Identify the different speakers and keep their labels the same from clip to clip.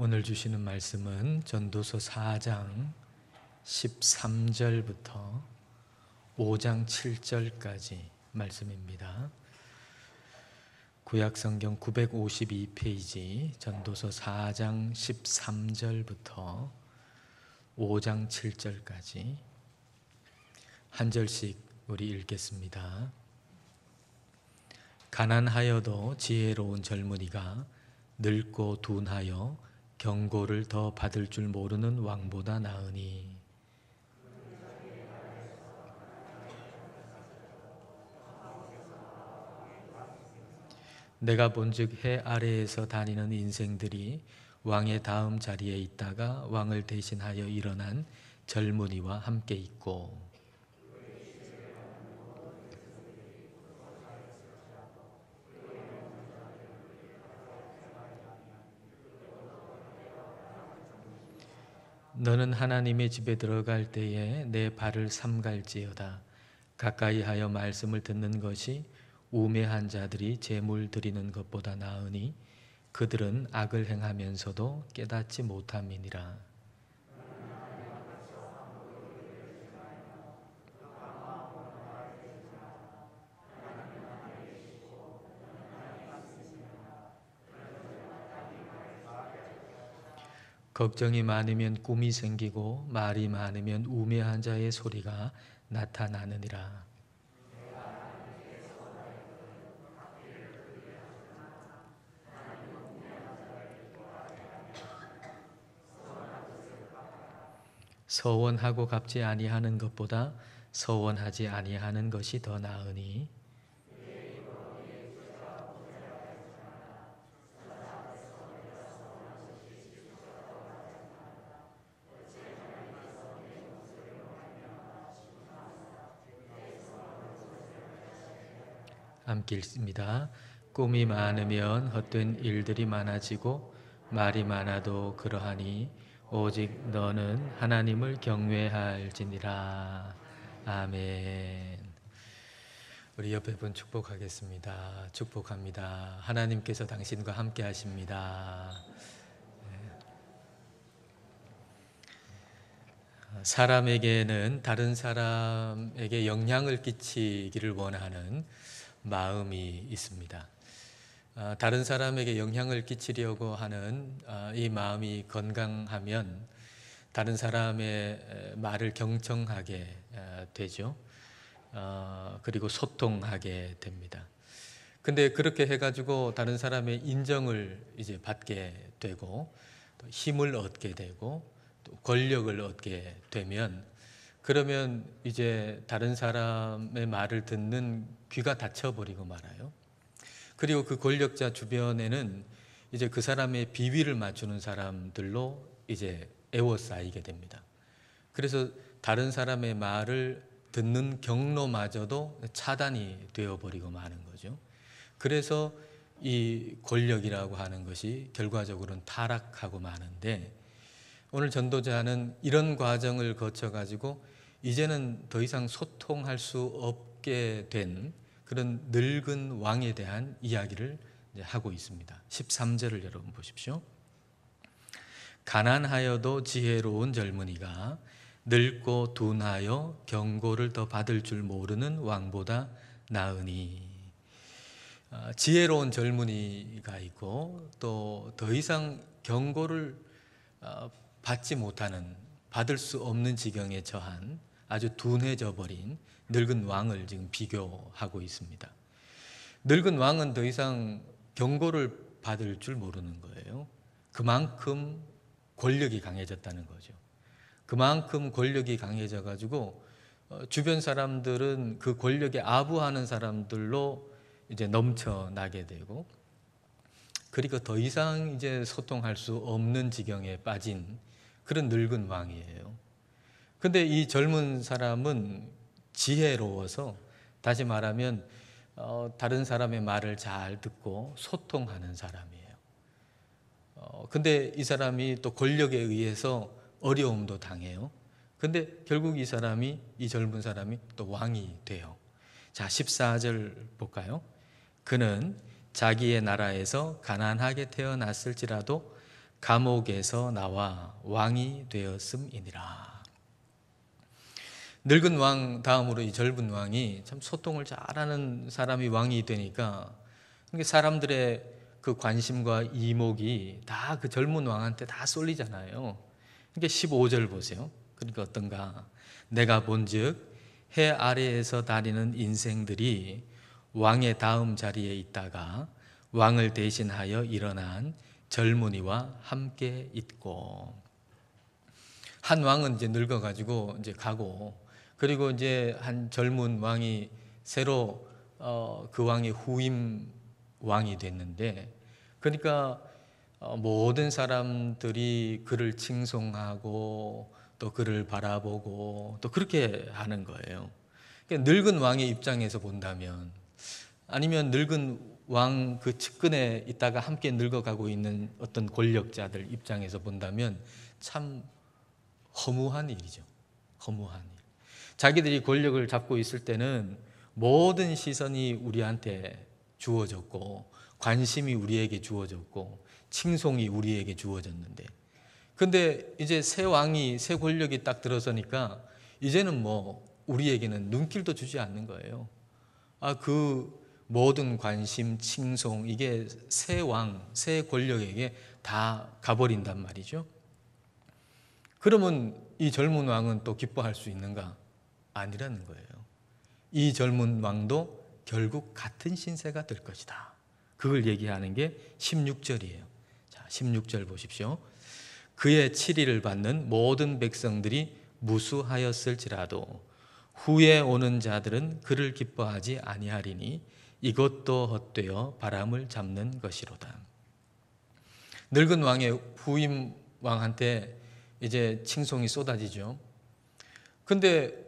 Speaker 1: 오늘 주시는 말씀은 전도서 4장 13절부터 5장 7절까지 말씀입니다. 구약성경 952페이지 전도서 4장 13절부터 5장 7절까지 한 절씩 우리 읽겠습니다. 가난하여도 지혜로운 젊은이가 늙고 둔하여 경고를 더 받을 줄 모르는 왕보다 나으니 내가 본즉 해 아래에서 다니는 인생들이 왕의 다음 자리에 있다가 왕을 대신하여 일어난 젊은이와 함께 있고 너는 하나님의 집에 들어갈 때에 내 발을 삼갈지어다. 가까이 하여 말씀을 듣는 것이 우매한 자들이 제물 드리는 것보다 나으니 그들은 악을 행하면서도 깨닫지 못함이니라. 걱정이 많으면 꿈이 생기고 말이 많으면 우매한 자의 소리가 나타나느니라. 서원하고 갚지 아니하는 것보다 서원하지 아니하는 것이 더 나으니 함께 읽습니다. 꿈이 많으면 헛된 일들이 많아지고 말이 많아도 그러하니 오직 너는 하나님을 경외할지니라. 아멘. 우리 옆에 분 축복하겠습니다. 축복합니다. 하나님께서 당신과 함께 하십니다. 사람에게는 다른 사람에게 영향을 끼치기를 원하는 마음이 있습니다. 다른 사람에게 영향을 끼치려고 하는 이 마음이 건강하면 다른 사람의 말을 경청하게 되죠. 그리고 소통하게 됩니다. 근데 그렇게 해가지고 다른 사람의 인정을 이제 받게 되고 또 힘을 얻게 되고 또 권력을 얻게 되면 그러면 이제 다른 사람의 말을 듣는 귀가 닫혀버리고 말아요. 그리고 그 권력자 주변에는 이제 그 사람의 비위를 맞추는 사람들로 이제 에워싸이게 됩니다. 그래서 다른 사람의 말을 듣는 경로마저도 차단이 되어버리고 마는 거죠. 그래서 이 권력이라고 하는 것이 결과적으로는 타락하고 마는데 오늘 전도자는 이런 과정을 거쳐가지고 이제는 더 이상 소통할 수 없게 된 그런 늙은 왕에 대한 이야기를 하고 있습니다. 13절을 여러분 보십시오. 가난하여도 지혜로운 젊은이가 늙고 둔하여 경고를 더 받을 줄 모르는 왕보다 나으니 지혜로운 젊은이가 있고 또 더 이상 경고를 받지 못하는 받을 수 없는 지경에 처한 아주 둔해져 버린 늙은 왕을 지금 비교하고 있습니다. 늙은 왕은 더 이상 경고를 받을 줄 모르는 거예요. 그만큼 권력이 강해졌다는 거죠. 그만큼 권력이 강해져 가지고 주변 사람들은 그 권력에 아부하는 사람들로 이제 넘쳐나게 되고 그리고 더 이상 이제 소통할 수 없는 지경에 빠진 그런 늙은 왕이에요. 근데 이 젊은 사람은 지혜로워서 다시 말하면 다른 사람의 말을 잘 듣고 소통하는 사람이에요. 근데 이 사람이 또 권력에 의해서 어려움도 당해요. 근데 결국 이 젊은 사람이 또 왕이 돼요. 자, 14절 볼까요? 그는 자기의 나라에서 가난하게 태어났을지라도 감옥에서 나와 왕이 되었음이니라. 늙은 왕 다음으로 이 젊은 왕이 참 소통을 잘하는 사람이 왕이 되니까 사람들의 그 관심과 이목이 다 그 젊은 왕한테 다 쏠리잖아요. 그러니까 15절 보세요. 그러니까 어떤가? 내가 본즉 해 아래에서 다니는 인생들이 왕의 다음 자리에 있다가 왕을 대신하여 일어난 젊은이와 함께 있고, 한 왕은 이제 늙어가지고 이제 가고, 그리고 이제 한 젊은 왕이 새로 그 왕의 후임 왕이 됐는데, 그러니까 모든 사람들이 그를 칭송하고 또 그를 바라보고 또 그렇게 하는 거예요. 그러니까 늙은 왕의 입장에서 본다면, 아니면 늙은 왕 그 측근에 있다가 함께 늙어가고 있는 어떤 권력자들 입장에서 본다면 참 허무한 일이죠. 허무한 일. 자기들이 권력을 잡고 있을 때는 모든 시선이 우리한테 주어졌고, 관심이 우리에게 주어졌고, 칭송이 우리에게 주어졌는데, 근데 이제 새 왕이, 새 권력이 딱 들어서니까 이제는 뭐 우리에게는 눈길도 주지 않는 거예요. 그 모든 관심, 칭송, 이게 새 왕, 새 권력에게 다 가버린단 말이죠. 그러면 이 젊은 왕은 또 기뻐할 수 있는가? 아니라는 거예요. 이 젊은 왕도 결국 같은 신세가 될 것이다. 그걸 얘기하는 게 16절이에요. 자, 16절 보십시오. 그의 치리를 받는 모든 백성들이 무수하였을지라도 후에 오는 자들은 그를 기뻐하지 아니하리니 이것도 헛되어 바람을 잡는 것이로다. 늙은 왕의 후임 왕한테 이제 칭송이 쏟아지죠. 근데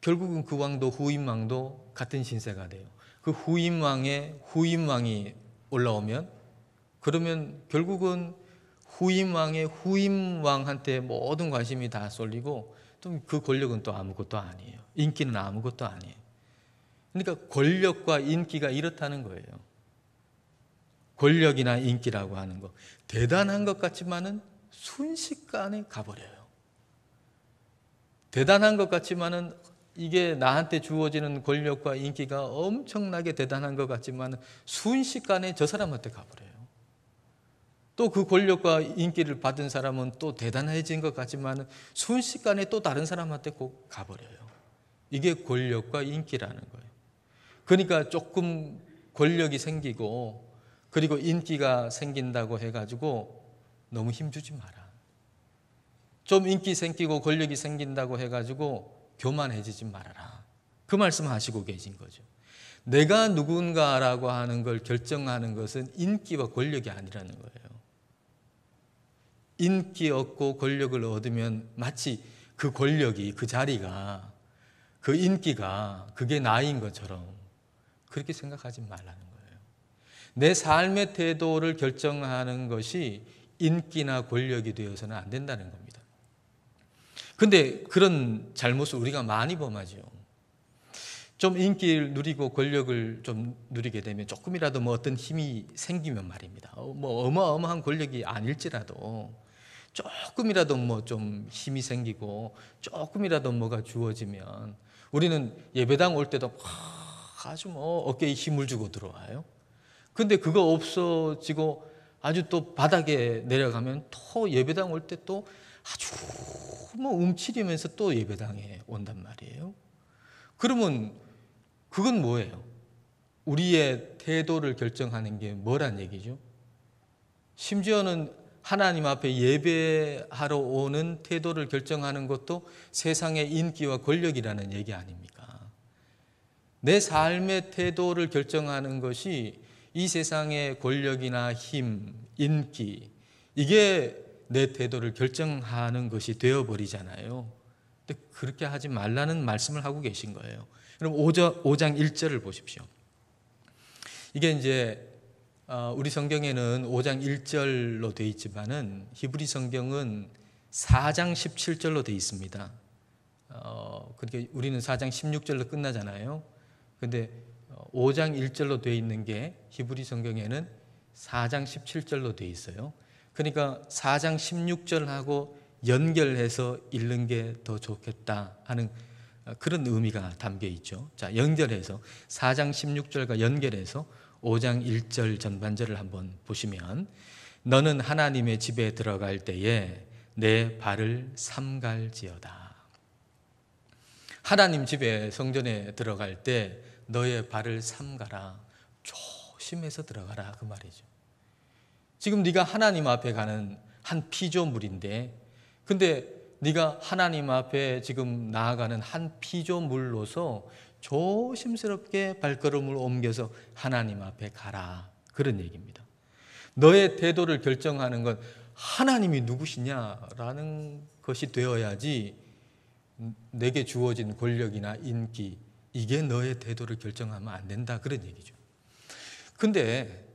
Speaker 1: 결국은 그 왕도 후임 왕도 같은 신세가 돼요. 그 후임 왕의 후임 왕이 올라오면, 그러면 결국은 후임 왕의 후임 왕한테 모든 관심이 다 쏠리고, 또 그 권력은 또 아무것도 아니에요. 인기는 아무것도 아니에요. 그러니까 권력과 인기가 이렇다는 거예요. 권력이나 인기라고 하는 거 대단한 것 같지만은 순식간에 가버려요. 대단한 것 같지만은, 이게 나한테 주어지는 권력과 인기가 엄청나게 대단한 것 같지만 순식간에 저 사람한테 가버려요. 또 그 권력과 인기를 받은 사람은 또 대단해진 것 같지만 순식간에 또 다른 사람한테 꼭 가버려요. 이게 권력과 인기라는 거예요. 그러니까 조금 권력이 생기고 그리고 인기가 생긴다고 해가지고 너무 힘주지 마라. 좀 인기 생기고 권력이 생긴다고 해가지고 교만해지지 말아라. 그 말씀 하시고 계신 거죠. 내가 누군가라고 하는 걸 결정하는 것은 인기와 권력이 아니라는 거예요. 인기 얻고 권력을 얻으면 마치 그 권력이, 그 자리가, 그 인기가 그게 나인 것처럼 그렇게 생각하지 말라는 거예요. 내 삶의 태도를 결정하는 것이 인기나 권력이 되어서는 안 된다는 겁니다. 근데 그런 잘못을 우리가 많이 범하죠. 좀 인기를 누리고 권력을 좀 누리게 되면 조금이라도 뭐 어떤 힘이 생기면 말입니다. 뭐 어마어마한 권력이 아닐지라도 조금이라도 뭐 좀 힘이 생기고 조금이라도 뭐가 주어지면 우리는 예배당 올 때도 아주 뭐 어깨에 힘을 주고 들어와요. 근데 그거 없어지고 아주 또 바닥에 내려가면 또 예배당 올 때 또 아주 뭐 움츠리면서 또 예배당에 온단 말이에요. 그러면 그건 뭐예요? 우리의 태도를 결정하는 게 뭐란 얘기죠? 심지어는 하나님 앞에 예배하러 오는 태도를 결정하는 것도 세상의 인기와 권력이라는 얘기 아닙니까? 내 삶의 태도를 결정하는 것이 이 세상의 권력이나 힘, 인기, 이게 내 태도를 결정하는 것이 되어버리잖아요. 근데 그렇게 하지 말라는 말씀을 하고 계신 거예요. 그럼 5장 1절을 보십시오. 이게 이제 우리 성경에는 5장 1절로 되어 있지만은 히브리 성경은 4장 17절로 되어 있습니다. 그렇게 우리는 4장 16절로 끝나잖아요. 근데 5장 1절로 되어 있는 게 히브리 성경에는 4장 17절로 되어 있어요. 그러니까 4장 16절하고 연결해서 읽는 게 더 좋겠다 하는 그런 의미가 담겨 있죠. 자, 연결해서 4장 16절과 연결해서 5장 1절 전반절을 한번 보시면, 너는 하나님의 집에 들어갈 때에 내 발을 삼갈지어다. 하나님 집에, 성전에 들어갈 때 너의 발을 삼가라. 조심해서 들어가라, 그 말이죠. 지금 네가 하나님 앞에 가는 한 피조물인데, 근데 네가 하나님 앞에 지금 나아가는 한 피조물로서 조심스럽게 발걸음을 옮겨서 하나님 앞에 가라, 그런 얘기입니다. 너의 태도를 결정하는 건 하나님이 누구시냐라는 것이 되어야지, 내게 주어진 권력이나 인기, 이게 너의 태도를 결정하면 안 된다, 그런 얘기죠. 근데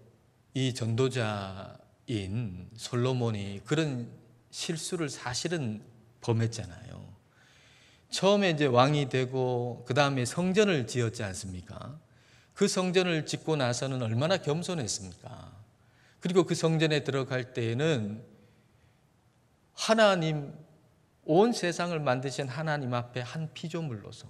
Speaker 1: 이 전도자인 솔로몬이 그런 실수를 사실은 범했잖아요. 처음에 이제 왕이 되고 그 다음에 성전을 지었지 않습니까? 그 성전을 짓고 나서는 얼마나 겸손했습니까? 그리고 그 성전에 들어갈 때에는 하나님, 온 세상을 만드신 하나님 앞에 한 피조물로서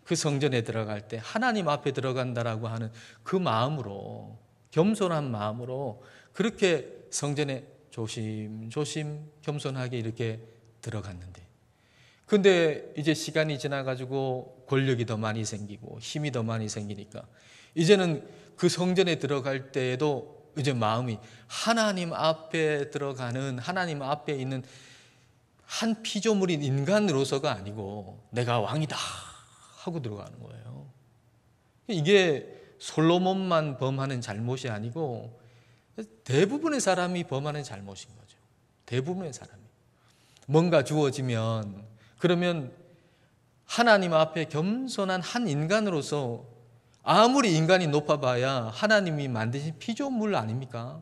Speaker 1: 그 성전에 들어갈 때 하나님 앞에 들어간다라고 하는 그 마음으로, 겸손한 마음으로 그렇게 성전에 조심조심 겸손하게 이렇게 들어갔는데, 근데 이제 시간이 지나가지고 권력이 더 많이 생기고 힘이 더 많이 생기니까 이제는 그 성전에 들어갈 때에도 이제 마음이 하나님 앞에 들어가는, 하나님 앞에 있는 한 피조물인 인간으로서가 아니고 내가 왕이다 하고 들어가는 거예요. 이게 솔로몬만 범하는 잘못이 아니고 대부분의 사람이 범하는 잘못인 거죠. 대부분의 사람이. 뭔가 주어지면, 그러면 하나님 앞에 겸손한 한 인간으로서, 아무리 인간이 높아봐야 하나님이 만드신 피조물 아닙니까?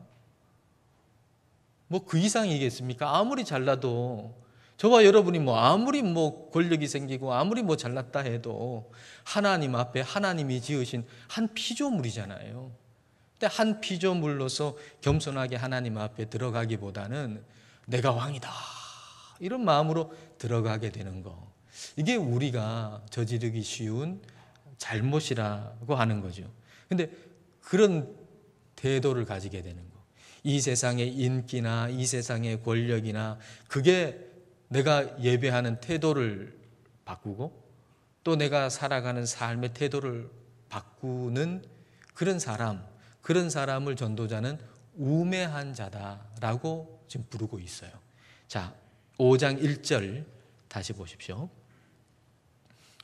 Speaker 1: 뭐 그 이상이겠습니까? 아무리 잘나도, 저와 여러분이 아무리 권력이 생기고 아무리 잘났다 해도 하나님 앞에 하나님이 지으신 한 피조물이잖아요. 근데 한 피조물로서 겸손하게 하나님 앞에 들어가기보다는 내가 왕이다 이런 마음으로 들어가게 되는 거, 이게 우리가 저지르기 쉬운 잘못이라고 하는 거죠. 근데 그런 태도를 가지게 되는 거, 이 세상의 인기나 이 세상의 권력이나 그게 내가 예배하는 태도를 바꾸고 또 내가 살아가는 삶의 태도를 바꾸는 그런 사람을 전도자는 우매한 자다라고 지금 부르고 있어요. 자, 5장 1절 다시 보십시오.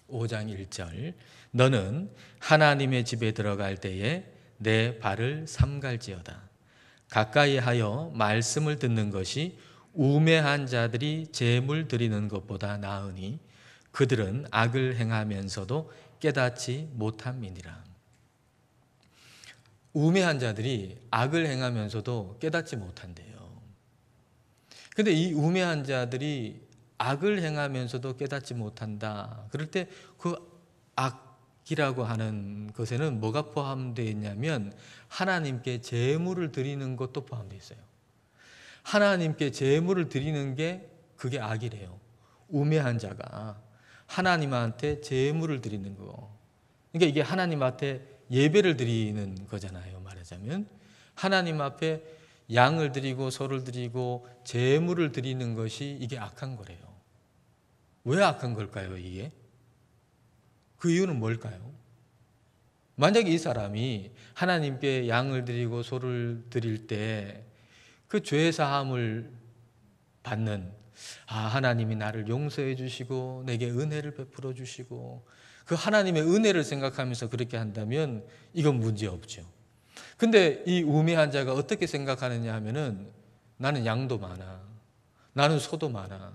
Speaker 1: 5장 1절, 너는 하나님의 집에 들어갈 때에 내 발을 삼갈지어다. 가까이 하여 말씀을 듣는 것이 우매한 자들이 제물 드리는 것보다 나으니 그들은 악을 행하면서도 깨닫지 못함이니라. 우매한 자들이 악을 행하면서도 깨닫지 못한대요. 근데 이 우매한 자들이 악을 행하면서도 깨닫지 못한다. 그럴 때 그 악이라고 하는 것에는 뭐가 포함되어 있냐면 하나님께 제물을 드리는 것도 포함되어 있어요. 하나님께 제물을 드리는 게 그게 악이래요. 우매한 자가 하나님한테 제물을 드리는 거. 그러니까 이게 하나님 앞에 예배를 드리는 거잖아요. 말하자면 하나님 앞에 양을 드리고 소를 드리고 제물을 드리는 것이 이게 악한 거래요. 왜 악한 걸까요, 이게? 그 이유는 뭘까요? 만약에 이 사람이 하나님께 양을 드리고 소를 드릴 때 그 죄 사함을 받는, 하나님이 나를 용서해 주시고 내게 은혜를 베풀어 주시고 그 하나님의 은혜를 생각하면서 그렇게 한다면 이건 문제 없죠. 근데 이 우매한 자가 어떻게 생각하느냐 하면은 나는 양도 많아, 나는 소도 많아,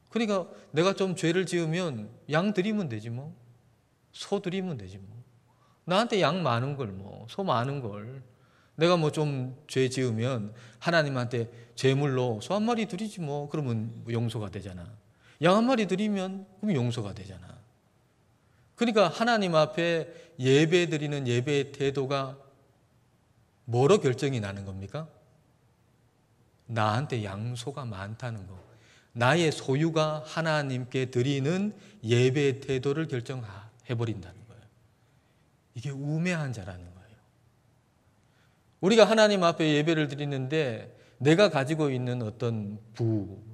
Speaker 1: 그러니까 내가 좀 죄를 지으면 양 드리면 되지 뭐, 소 드리면 되지 뭐, 나한테 양 많은 걸 소 많은 걸 내가 좀 죄 지으면 하나님한테 제물로 소 한 마리 드리지 뭐, 그러면 용서가 되잖아. 양 한 마리 드리면 그럼 용서가 되잖아. 그러니까 하나님 앞에 예배 드리는 예배의 태도가 뭐로 결정이 나는 겁니까? 나한테 양소가 많다는 거. 나의 소유가 하나님께 드리는 예배의 태도를 결정해버린다는 거예요. 이게 우매한 자라는 거예요. 우리가 하나님 앞에 예배를 드리는데 내가 가지고 있는 어떤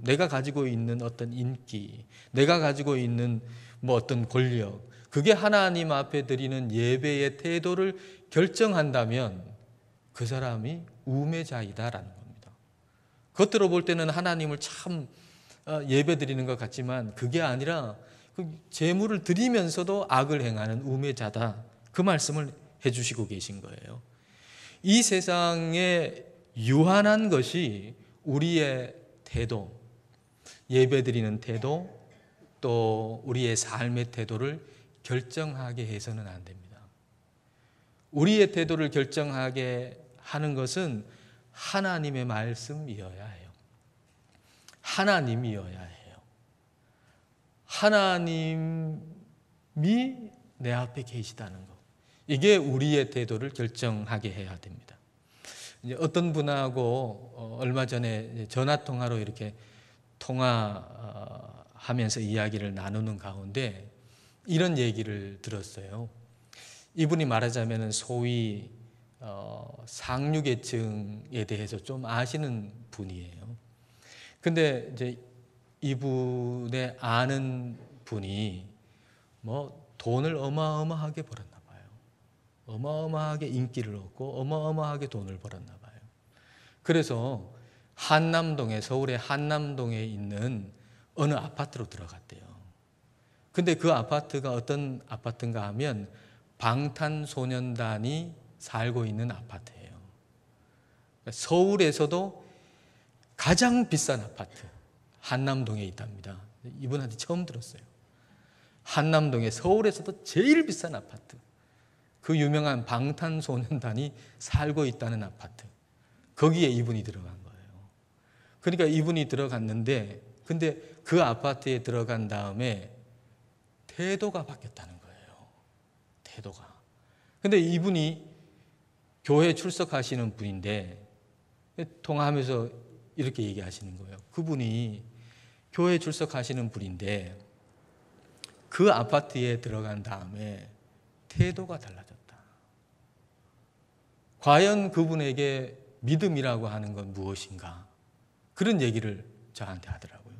Speaker 1: 내가 가지고 있는 어떤 인기, 내가 가지고 있는 어떤 권력, 그게 하나님 앞에 드리는 예배의 태도를 결정한다면 그 사람이 우매자이다라는 겁니다. 겉으로 볼 때는 하나님을 참 예배 드리는 것 같지만 그게 아니라 그 재물을 드리면서도 악을 행하는 우매자다. 그 말씀을 해주시고 계신 거예요. 이 세상에 유한한 것이 우리의 태도, 예배 드리는 태도, 또 우리의 삶의 태도를 결정하게 해서는 안 됩니다. 우리의 태도를 결정하게 하는 것은 하나님의 말씀이어야 해요. 하나님이어야 해요. 하나님이 내 앞에 계시다는 것. 이게 우리의 태도를 결정하게 해야 됩니다. 이제 어떤 분하고 얼마 전에 전화통화로 이렇게 통화하면서 이야기를 나누는 가운데 이런 얘기를 들었어요. 이분이 말하자면 소위 상류계층에 대해서 좀 아시는 분이에요. 근데 이제 이분의 아는 분이 돈을 어마어마하게 벌었나 봐요. 어마어마하게 인기를 얻고 어마어마하게 돈을 벌었나 봐요. 그래서 서울의 한남동에 있는 어느 아파트로 들어갔대요. 근데 그 아파트가 어떤 아파트인가 하면 방탄소년단이 살고 있는 아파트예요. 서울에서도 가장 비싼 아파트, 한남동에 있답니다. 이분한테 처음 들었어요. 한남동에 서울에서도 제일 비싼 아파트, 그 유명한 방탄소년단이 살고 있다는 아파트, 거기에 이분이 들어간 거예요. 그러니까 이분이 들어갔는데, 근데 그 아파트에 들어간 다음에 태도가 바뀌었다는 거예요. 태도가. 근데 이분이 교회 출석하시는 분인데 통화하면서 이렇게 얘기하시는 거예요. 그분이 교회 출석하시는 분인데 그 아파트에 들어간 다음에 태도가 달라졌다. 과연 그분에게 믿음이라고 하는 건 무엇인가? 그런 얘기를 저한테 하더라고요.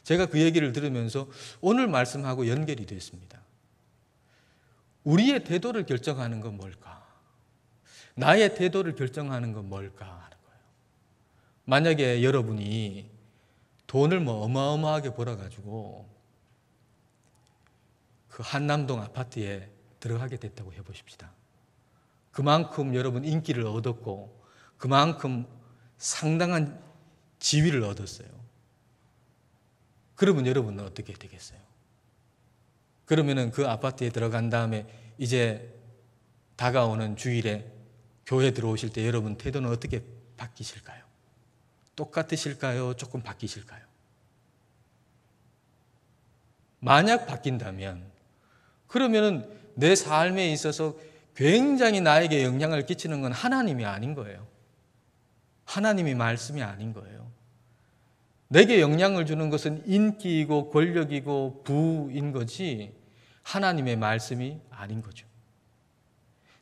Speaker 1: 제가 그 얘기를 들으면서 오늘 말씀하고 연결이 됐습니다. 우리의 태도를 결정하는 건 뭘까? 나의 태도를 결정하는 건 뭘까 하는 거예요. 만약에 여러분이 돈을 어마어마하게 벌어가지고 그 한남동 아파트에 들어가게 됐다고 해보십시다. 그만큼 여러분 인기를 얻었고 그만큼 상당한 지위를 얻었어요. 그러면 여러분은 어떻게 되겠어요? 그러면은 그 아파트에 들어간 다음에 이제 다가오는 주일에 교회 들어오실 때 여러분 태도는 어떻게 바뀌실까요? 똑같으실까요? 조금 바뀌실까요? 만약 바뀐다면 그러면은 내 삶에 있어서 굉장히 나에게 영향을 끼치는 건 하나님이 아닌 거예요. 하나님이 말씀이 아닌 거예요. 내게 영향을 주는 것은 인기이고 권력이고 부인 거지 하나님의 말씀이 아닌 거죠.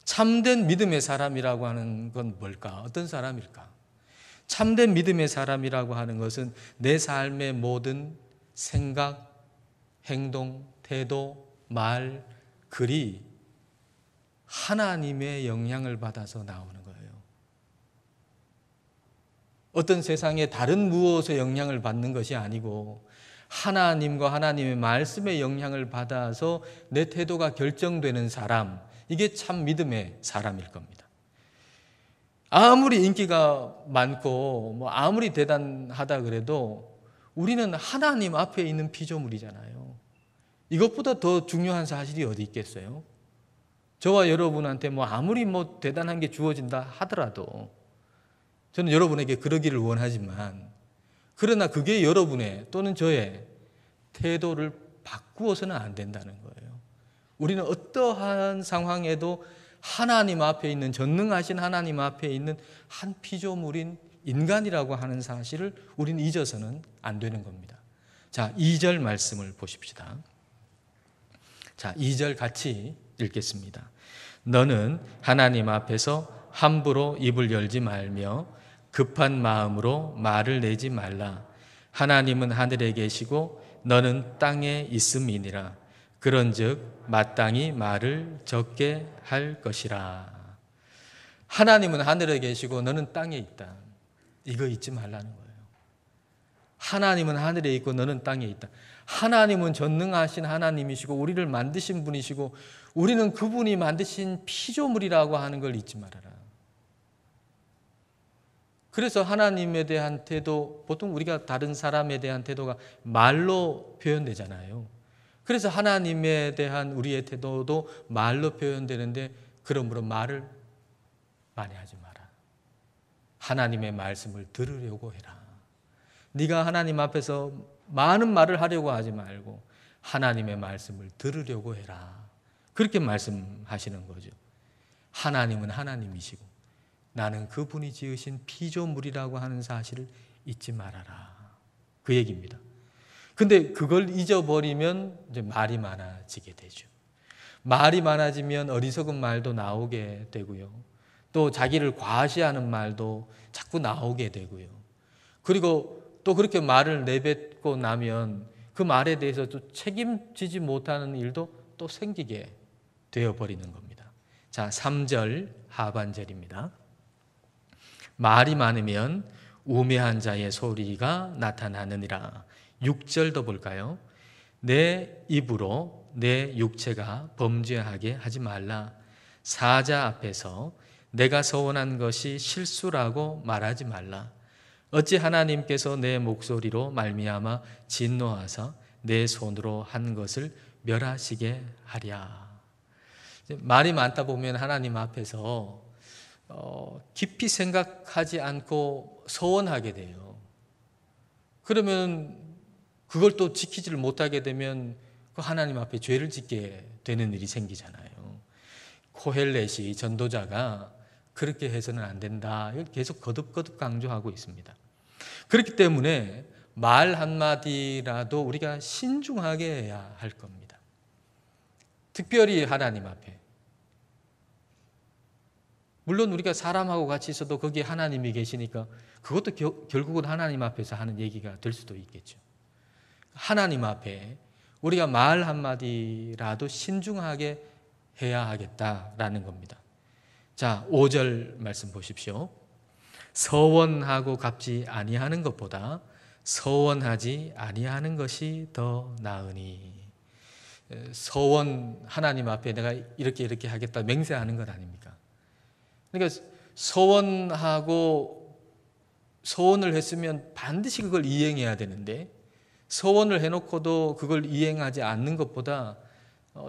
Speaker 1: 참된 믿음의 사람이라고 하는 건 뭘까? 어떤 사람일까? 참된 믿음의 사람이라고 하는 것은 내 삶의 모든 생각, 행동, 태도, 말, 글이 하나님의 영향을 받아서 나오는 거예요. 어떤 세상의 다른 무엇의 영향을 받는 것이 아니고 하나님과 하나님의 말씀의 영향을 받아서 내 태도가 결정되는 사람, 이게 참 믿음의 사람일 겁니다. 아무리 인기가 많고 아무리 대단하다 그래도 우리는 하나님 앞에 있는 피조물이잖아요. 이것보다 더 중요한 사실이 어디 있겠어요? 저와 여러분한테 아무리 대단한 게 주어진다 하더라도 저는 여러분에게 그러기를 원하지만 그러나 그게 여러분의 또는 저의 태도를 바꾸어서는 안 된다는 거예요. 우리는 어떠한 상황에도 하나님 앞에 있는, 전능하신 하나님 앞에 있는 한 피조물인 인간이라고 하는 사실을 우리는 잊어서는 안 되는 겁니다. 자, 2절 말씀을 보십시다. 자, 2절 같이 읽겠습니다. 너는 하나님 앞에서 함부로 입을 열지 말며 급한 마음으로 말을 내지 말라. 하나님은 하늘에 계시고 너는 땅에 있음이니라. 그런즉 마땅히 말을 적게 할 것이라. 하나님은 하늘에 계시고 너는 땅에 있다. 이거 잊지 말라는 거예요. 하나님은 하늘에 있고 너는 땅에 있다. 하나님은 전능하신 하나님이시고 우리를 만드신 분이시고 우리는 그분이 만드신 피조물이라고 하는 걸 잊지 말아라. 그래서 하나님에 대한 태도, 보통 우리가 다른 사람에 대한 태도가 말로 표현되잖아요. 그래서 하나님에 대한 우리의 태도도 말로 표현되는데, 그러므로 말을 많이 하지 마라. 하나님의 말씀을 들으려고 해라. 네가 하나님 앞에서 많은 말을 하려고 하지 말고 하나님의 말씀을 들으려고 해라. 그렇게 말씀하시는 거죠. 하나님은 하나님이시고 나는 그분이 지으신 피조물이라고 하는 사실을 잊지 말아라. 그 얘기입니다. 근데 그걸 잊어버리면 이제 말이 많아지게 되죠. 말이 많아지면 어리석은 말도 나오게 되고요. 또 자기를 과시하는 말도 자꾸 나오게 되고요. 그리고 또 그렇게 말을 내뱉고 나면 그 말에 대해서 또 책임지지 못하는 일도 또 생기게 되어버리는 겁니다. 자, 3절 하반절입니다. 말이 많으면 우매한 자의 소리가 나타나느니라. 6절도 볼까요? 내 입으로 내 육체가 범죄하게 하지 말라. 사자 앞에서 내가 서원한 것이 실수라고 말하지 말라. 어찌 하나님께서 내 목소리로 말미암아 진노하사 내 손으로 한 것을 멸하시게 하랴. 말이 많다 보면 하나님 앞에서 깊이 생각하지 않고 서원하게 돼요. 그러면 그걸 또 지키지를 못하게 되면 그 하나님 앞에 죄를 짓게 되는 일이 생기잖아요. 코헬렛이 전도자가 그렇게 해서는 안 된다. 이걸 계속 거듭거듭 강조하고 있습니다. 그렇기 때문에 말 한마디라도 우리가 신중하게 해야 할 겁니다. 특별히 하나님 앞에. 물론 우리가 사람하고 같이 있어도 거기에 하나님이 계시니까 그것도 결국은 하나님 앞에서 하는 얘기가 될 수도 있겠죠. 하나님 앞에 우리가 말 한마디라도 신중하게 해야 하겠다라는 겁니다. 자, 5절 말씀 보십시오. 서원하고 갚지 아니하는 것보다 서원하지 아니하는 것이 더 나으니. 서원, 하나님 앞에 내가 이렇게 하겠다 맹세하는 것 아닙니까? 그러니까 서원을 했으면 반드시 그걸 이행해야 되는데, 서원을 해놓고도 그걸 이행하지 않는 것보다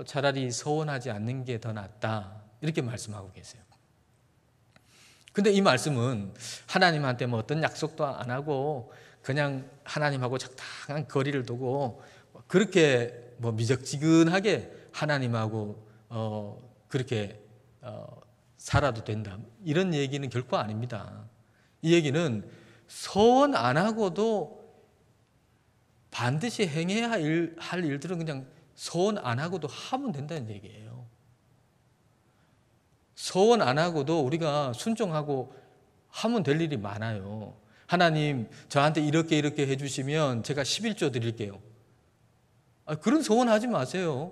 Speaker 1: 차라리 서원하지 않는 게 더 낫다, 이렇게 말씀하고 계세요. 근데 이 말씀은 하나님한테 뭐 어떤 약속도 안 하고 그냥 하나님하고 적당한 거리를 두고 그렇게 뭐 미적지근하게 하나님하고 그렇게 살아도 된다, 이런 얘기는 결코 아닙니다. 이 얘기는 서원 안 하고도 반드시 행해야 할 일들은 그냥 서원 안 하고도 하면 된다는 얘기예요. 서원 안 하고도 우리가 순종하고 하면 될 일이 많아요. 하나님 저한테 이렇게 해주시면 제가 11조 드릴게요. 그런 서원 하지 마세요.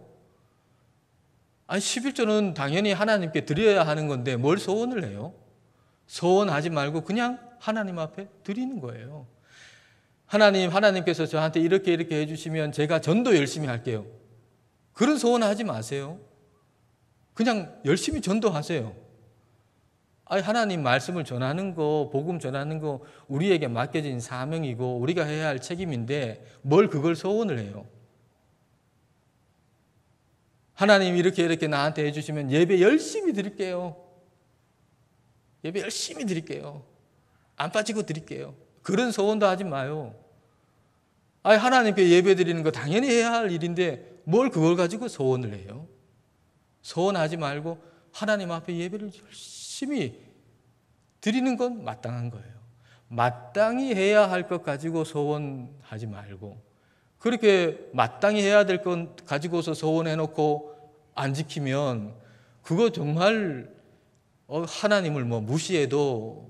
Speaker 1: 11조는 당연히 하나님께 드려야 하는 건데 뭘 서원을 해요? 서원하지 말고 그냥 하나님 앞에 드리는 거예요. 하나님께서 저한테 이렇게 해주시면 제가 전도 열심히 할게요. 그런 서원 하지 마세요. 그냥 열심히 전도하세요. 하나님 말씀을 전하는 거, 복음 전하는 거 우리에게 맡겨진 사명이고 우리가 해야 할 책임인데 뭘 그걸 서원을 해요? 하나님 이렇게 나한테 해주시면 예배 열심히 드릴게요. 예배 열심히 드릴게요. 안 빠지고 드릴게요. 그런 서원도 하지 마요. 하나님께 예배 드리는 거 당연히 해야 할 일인데 뭘 그걸 가지고 서원을 해요? 서원하지 말고 하나님 앞에 예배를 열심히 드리는 건 마땅한 거예요. 마땅히 해야 할 것 가지고 소원하지 말고, 그렇게 마땅히 해야 될 것 가지고서 소원해놓고 안 지키면 그거 정말 하나님을 무시해도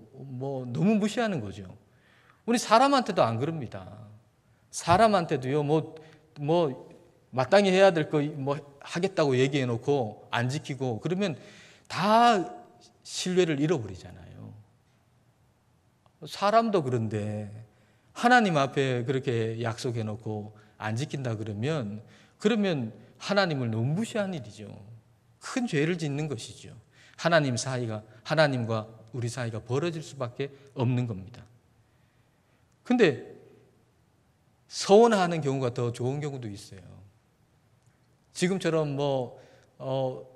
Speaker 1: 너무 무시하는 거죠. 우리 사람한테도 안 그럽니다. 사람한테도요, 마땅히 해야 될 거 하겠다고 얘기해놓고 안 지키고 그러면 다 신뢰를 잃어버리잖아요. 사람도 그런데 하나님 앞에 그렇게 약속해놓고 안 지킨다 그러면 하나님을 너무 무시한 일이죠. 큰 죄를 짓는 것이죠. 하나님과 우리 사이가 벌어질 수밖에 없는 겁니다. 근데 서원하는 경우가 더 좋은 경우도 있어요. 지금처럼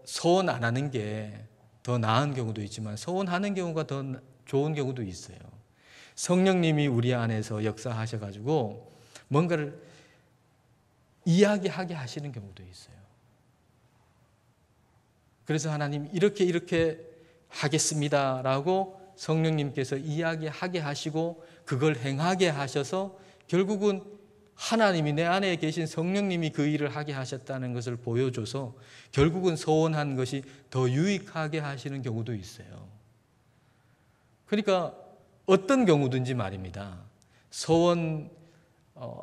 Speaker 1: 서원 안 하는 게 더 나은 경우도 있지만 서원하는 경우가 더 좋은 경우도 있어요. 성령님이 우리 안에서 역사하셔가지고 뭔가를 이야기하게 하시는 경우도 있어요. 그래서 하나님 이렇게 하겠습니다라고 성령님께서 이야기하게 하시고 그걸 행하게 하셔서 결국은 하나님이 내 안에 계신 성령님이 그 일을 하게 하셨다는 것을 보여줘서 결국은 소원한 것이 더 유익하게 하시는 경우도 있어요. 그러니까 어떤 경우든지 말입니다. 소원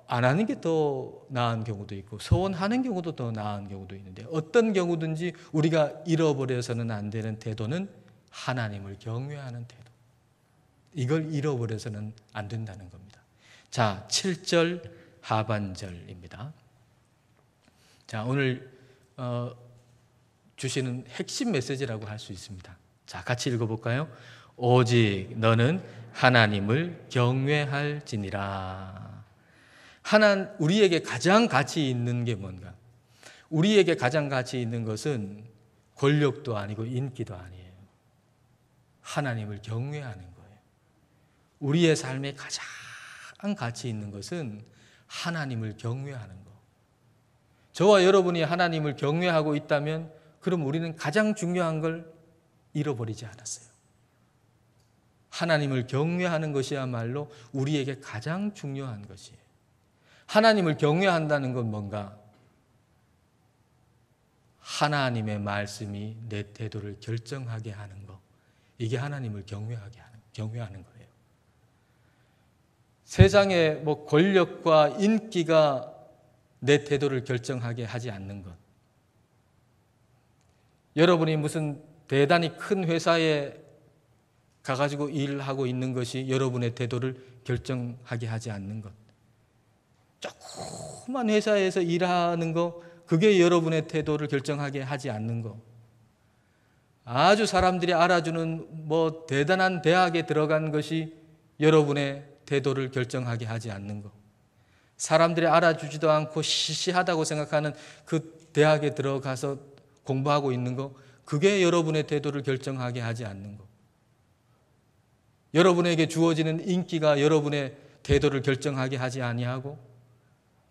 Speaker 1: 안 하는 게 더 나은 경우도 있고 소원하는 경우도 더 나은 경우도 있는데 어떤 경우든지 우리가 잃어버려서는 안 되는 태도는 하나님을 경외하는 태도. 이걸 잃어버려서는 안 된다는 겁니다. 자, 7절 하반절입니다. 자, 오늘 주시는 핵심 메시지라고 할 수 있습니다. 자, 같이 읽어볼까요? 오직 너는 하나님을 경외할지니라. 우리에게 가장 가치 있는 게 뭔가? 우리에게 가장 가치 있는 것은 권력도 아니고 인기도 아니에요. 하나님을 경외하는 거예요. 우리의 삶에 가장 가치 있는 것은 하나님을 경외하는 것. 저와 여러분이 하나님을 경외하고 있다면 그럼 우리는 가장 중요한 걸 잃어버리지 않았어요. 하나님을 경외하는 것이야말로 우리에게 가장 중요한 것이에요. 하나님을 경외한다는 건 뭔가? 하나님의 말씀이 내 태도를 결정하게 하는 것. 이게 하나님을 경외하는 거예요. 세상의 권력과 인기가 내 태도를 결정하게 하지 않는 것. 여러분이 무슨 대단히 큰 회사에 가가지고 일을 하고 있는 것이 여러분의 태도를 결정하게 하지 않는 것. 조그만 회사에서 일하는 거, 그게 여러분의 태도를 결정하게 하지 않는 것. 아주 사람들이 알아주는 대단한 대학에 들어간 것이 여러분의 태도를 결정하게 하지 않는 것. 사람들이 알아주지도 않고 시시하다고 생각하는 그 대학에 들어가서 공부하고 있는 것, 그게 여러분의 태도를 결정하게 하지 않는 것. 여러분에게 주어지는 인기가 여러분의 태도를 결정하게 하지 아니하고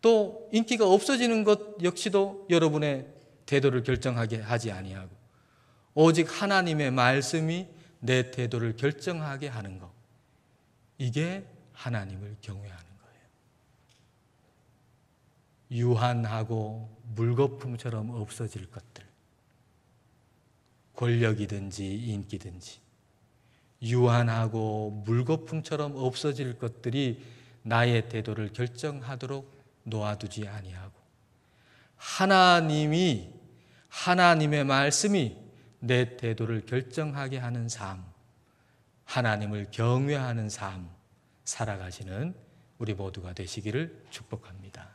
Speaker 1: 또 인기가 없어지는 것 역시도 여러분의 태도를 결정하게 하지 아니하고 오직 하나님의 말씀이 내 태도를 결정하게 하는 것. 이게 하나님을 경외하는 거예요. 유한하고 물거품처럼 없어질 것들, 권력이든지 인기든지 유한하고 물거품처럼 없어질 것들이 나의 태도를 결정하도록 놓아두지 아니하고 하나님의 말씀이 내 태도를 결정하게 하는 삶, 하나님을 경외하는 삶 살아가시는 우리 모두가 되시기를 축복합니다.